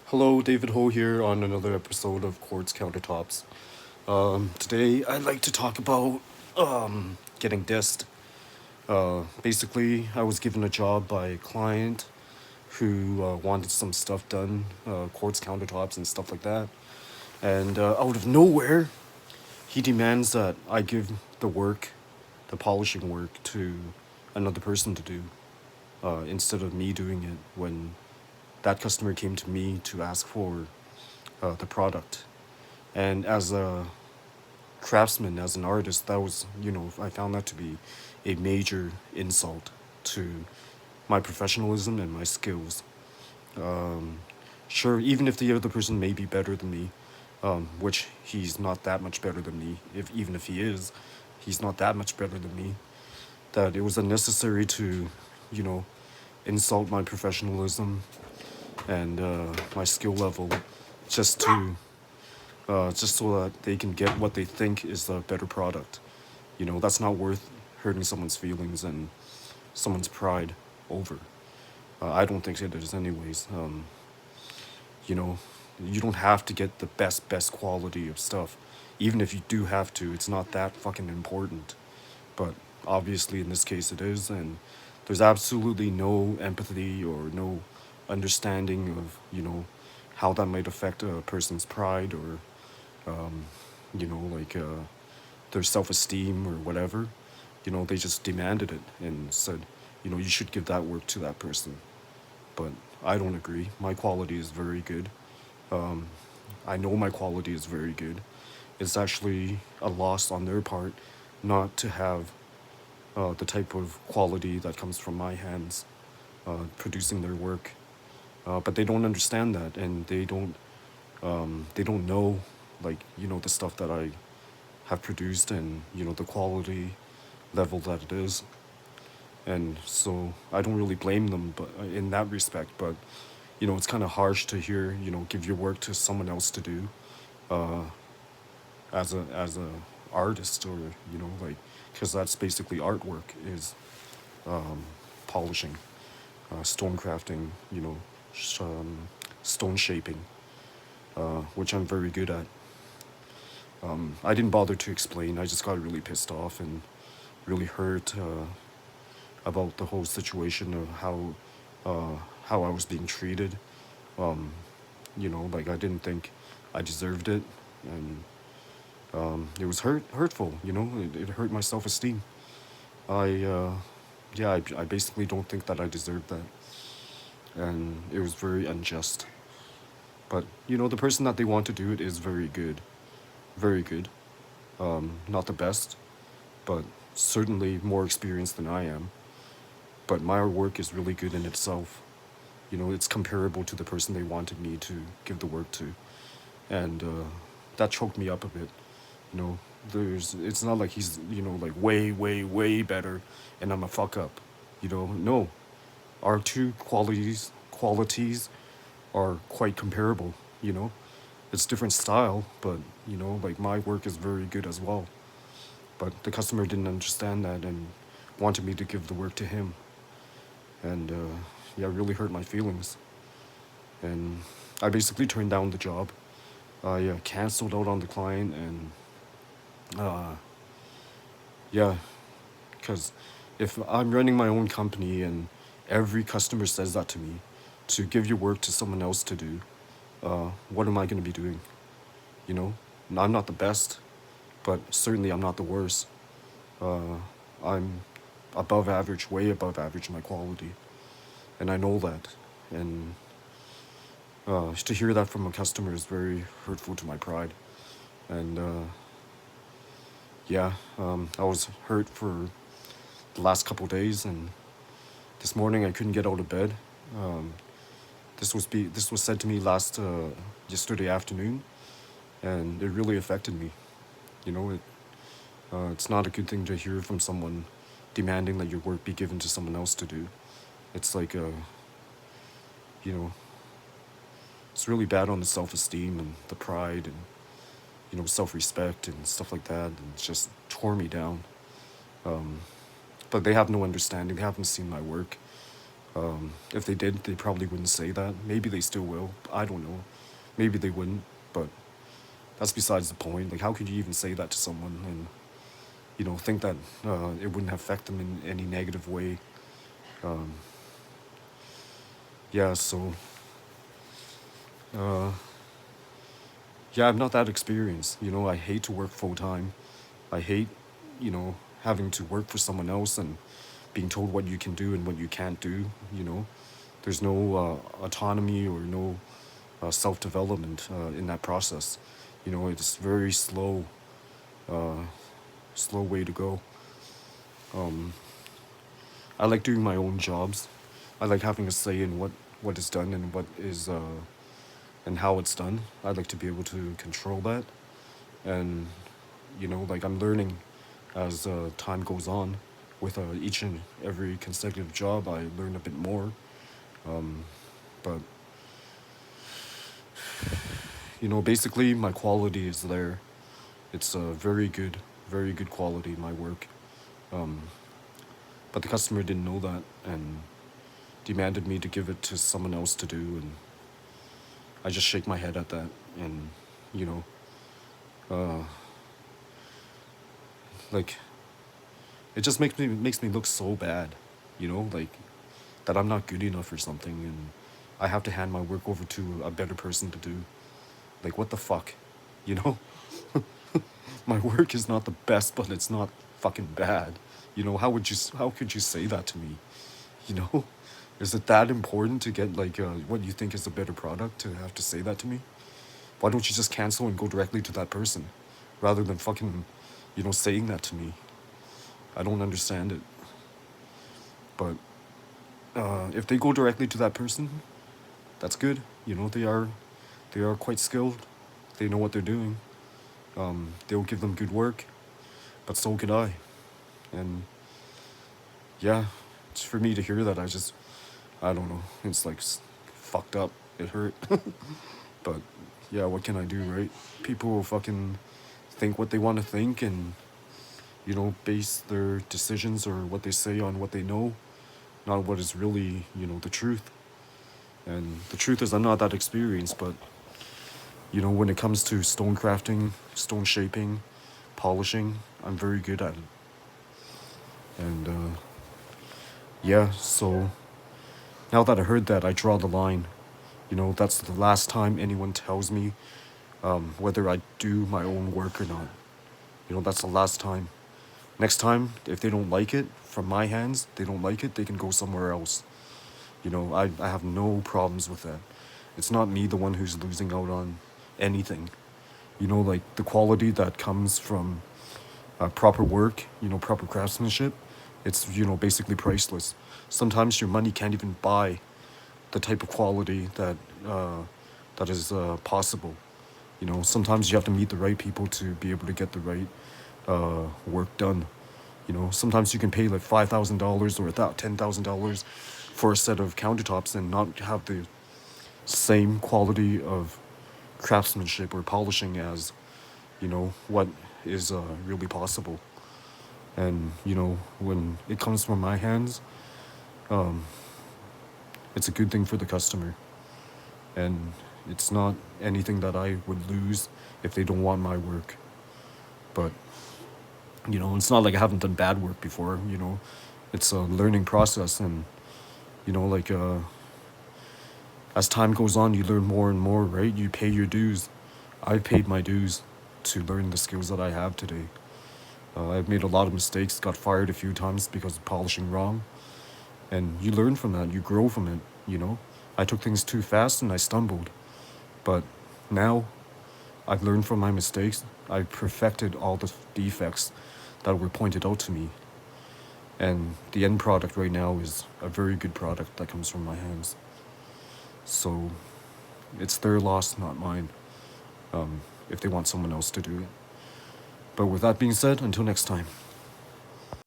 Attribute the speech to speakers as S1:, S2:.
S1: Hello, David Ho here on another episode of Quartz Countertops. Today, I'd like to talk about getting dissed. Basically, I was given a job by a client who wanted some stuff done, quartz countertops and stuff like that. And out of nowhere, he demands that I give the work, the polishing work, to another person to do instead of me doing it when that customer came to me to ask for the product. And as a craftsman, as an artist, that was, I found that to be a major insult to my professionalism and my skills. Sure, even if the other person may be better than me, which he's not that much better than me, even if he is, he's not that much better than me, that it was unnecessary to, you know, insult my professionalism and my skill level just to just so that they can get what they think is a better product. That's not worth hurting someone's feelings and someone's pride over. I don't think it is, anyways. You know, you don't have to get the best quality of stuff. Even if you do have to, it's not that fucking important. But obviously, in this case, it is, and there's absolutely no empathy or no understanding of how that might affect a person's pride or like their self-esteem or whatever. They just demanded it and said, you should give that work to that person. But I don't agree. My quality is very good. I know my quality is very good. It's actually a loss on their part not to have the type of quality that comes from my hands producing their work. But they don't understand that, and they don't know, like, the stuff that I have produced and the quality level that it is. And so I don't really blame them, but in that respect. But it's kind of harsh to hear, give your work to someone else to do, uh, as a artist, or like, because that's basically artwork, is polishing, stone crafting, stone shaping, which I'm very good at. I didn't bother to explain. I just got really pissed off and really hurt about the whole situation of how I was being treated. Um, like, I didn't think I deserved it, and it was hurtful. It hurt my self-esteem. I basically don't think that I deserved that, and it was very unjust. But the person that they want to do it is very good, very good. Not the best, but certainly more experienced than I am. But my work is really good in itself. It's comparable to the person they wanted me to give the work to, and that choked me up a bit. You know, it's not like he's like way better, and I'm a fuck up. No, our two qualities are quite comparable. You know, it's different style, but like, my work is very good as well. But the customer didn't understand that and wanted me to give the work to him, and yeah, it really hurt my feelings. And I basically turned down the job. I canceled out on the client, and uh, yeah, because if I'm running my own company and every customer says that to me, to give your work to someone else to do, what am I going to be doing? You know, I'm not the best, but certainly I'm not the worst. Uh, I'm above average, way above average in my quality, and I know that. And to hear that from a customer is very hurtful to my pride. And yeah, I was hurt for the last couple days, and this morning I couldn't get out of bed. Um, this was said to me last yesterday afternoon, and it really affected me. It's not a good thing to hear from someone demanding that your work be given to someone else to do. It's like you know, it's really bad on the self-esteem and the pride and self-respect and stuff like that, and it just tore me down. But they have no understanding. They haven't seen my work. If they did, they probably wouldn't say that. Maybe they still will. I don't know. Maybe they wouldn't, but that's besides the point. Like, how could you even say that to someone and, think that it wouldn't affect them in any negative way? Um, yeah, so, uh, yeah, I'm not that experienced. I hate to work full time. I hate, having to work for someone else and being told what you can do and what you can't do. There's no autonomy or no self development in that process. It's very uh, slow way to go. Um, I like doing my own jobs. I like having a say in what is done and what is and how it's done. I like to be able to control that, and like I'm learning as time goes on. With each and every consecutive job, I learn a bit more. Um, but basically, my quality is there. It's a very good quality. My work, um, but the customer didn't know that and demanded me to give it to someone else to do, and I just shake my head at that, and you know, uh, like it just makes me look so bad, like that I'm not good enough or something, and I have to hand my work over to a better person to do. Like, what the fuck, you know? My work is not the best, but it's not fucking bad. How could you say that to me? You know, is it that important to get like what you think is a better product to have to say that to me? Why don't you just cancel and go directly to that person, rather than fucking, saying that to me? I don't understand it. But if they go directly to that person, that's good. They are quite skilled. They know what they're doing. They'll give them good work, but so could I. And yeah, it's for me to hear that. I don't know. It's like fucked up. It hurt. But yeah, what can I do, right? People will fucking think what they want to think and, base their decisions or what they say on what they know, not what is really, the truth. And the truth is, I'm not that experienced, but, when it comes to stone crafting, stone shaping, polishing, I'm very good at it. And yeah, so now that I heard that, I draw the line. That's the last time anyone tells me whether I do my own work or not. That's the last time. Next time, if they don't like it from my hands, they don't like it, they can go somewhere else. I have no problems with that. It's not me the one who's losing out on anything. Like the quality that comes from proper work, proper craftsmanship, it's, basically priceless. Sometimes your money can't even buy the type of quality that is possible. Sometimes you have to meet the right people to be able to get the right work done. Sometimes you can pay like $5,000 or $10,000 for a set of countertops and not have the same quality of craftsmanship or polishing as, what is really possible. And, when it comes from my hands, um, it's a good thing for the customer. And it's not anything that I would lose if they don't want my work. But, it's not like I haven't done bad work before, It's a learning process, and, like, as time goes on, you learn more and more, right? You pay your dues. I've paid my dues to learn the skills that I have today. I've made a lot of mistakes, got fired a few times because of polishing wrong. And you learn from that, you grow from it. I took things too fast and I stumbled. But now I've learned from my mistakes. I've perfected all the defects that were pointed out to me. And the end product right now is a very good product that comes from my hands. So it's their loss, not mine, if they want someone else to do it. But with that being said, until next time.